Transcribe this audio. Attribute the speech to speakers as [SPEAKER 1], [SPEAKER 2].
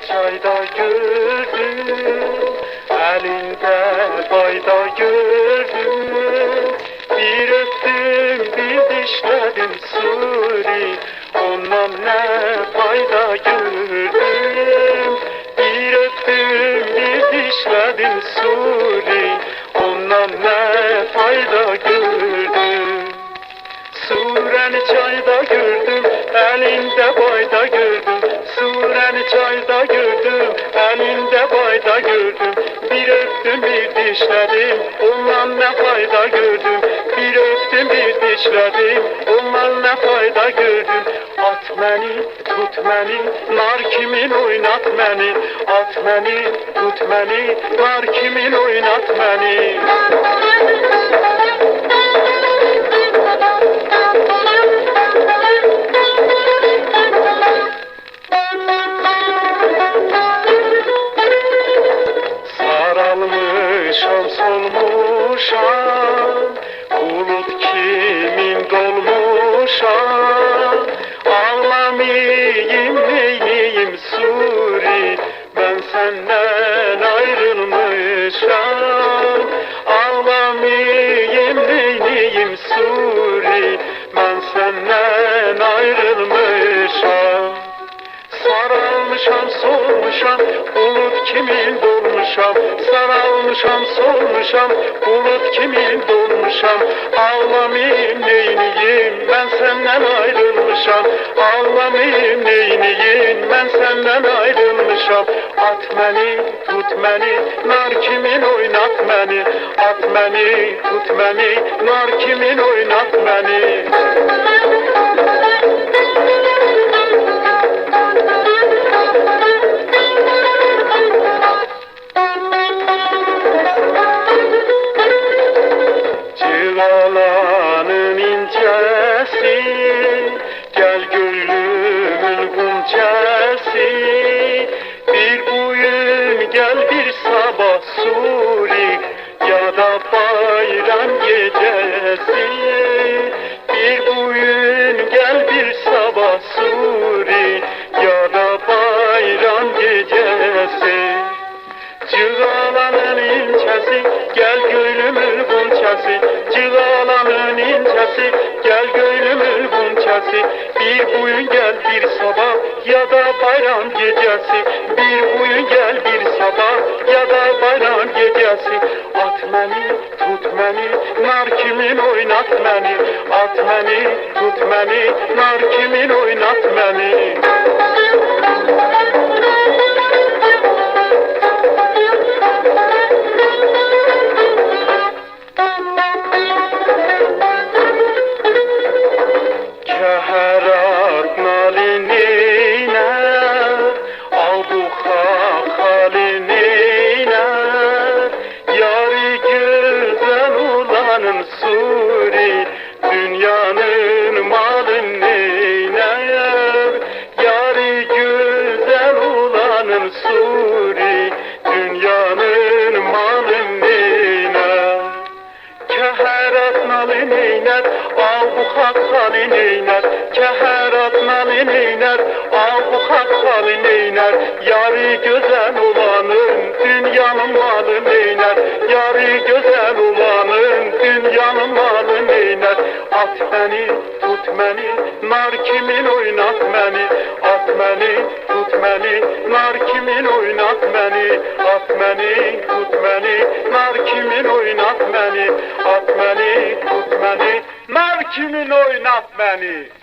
[SPEAKER 1] Çayda gördüm, elinde bayda gördüm. Bir öptüm, bir dişledim suri, ondan ne fayda gördüm. Bir öptüm, bir dişledim suri, ondan ne fayda gördüm. Sureni çayda gördüm, elinde bayda gördüm. Sureni çayda gördüm, elinde bayda gördüm. Bir öptüm, bir dişledim, ondan ne fayda gördüm. Bir öptüm, bir dişledim, ondan ne fayda gördüm. At beni, tut beni, nar kimin oynat beni. At beni, tut beni, nar kimin oynat beni. Saralmışam solmuşam, bulut kimin dolmuşam. Ağlamayayım neyleyim suri, ben senden ayrılmışam. Ağlamayayım neyleyim suri, ben senden ayrılmışam. Saralmışam solmuşam, bulut kimin dolmuşam. Saralmışam solmuşam, bulut kimin dolmuşam. Ağlamayayım neyniyim, ben senden ayrılmışam. Ağlamayayım neyniyim, ben senden ayrılmışam. At beni, tut beni, nar kimin oynat beni. At beni, tut beni, nar kimin oynat beni. Cığalanın incesi, gel gönlümün gunçesi. Bir bugün gel bir sabah suri, ya da bayram gecesi. Bir bugün gel bir sabah suri, ya da bayram gecesi. Cığalanın incesi, gel gönlümün gunçesi. Cığalanın incesi, gel gönlümün gunçesi. Bir bugün gel bir sabah, ya da bayram gecesi. Bir bugün gel bir sabah, ya da bayram gecesi. At beni, tut beni, nar kimin oynat beni. At beni, tut beni, nar kimin oynat beni. Keherat nalinine, al bu halinine. Yari güzel olanın suri, dünyanın malın neyine. Yari güzel olanın suri, dünyanın malın neyine. Keherat nalin eyler, al bu hak halin eyler. Keherat nalin eyler, al bu hak halin eyler. Yari güzel olanın dünyanın malın eyler. Yari güzel olanın dünyanın malın eyler. At beni, tut beni, nar kimin oynat beni. At beni, tut beni, nar kimin oynat beni. At beni, tut beni, nar kimin oynat beni. At beni, tut beni, nar kimin oynat beni.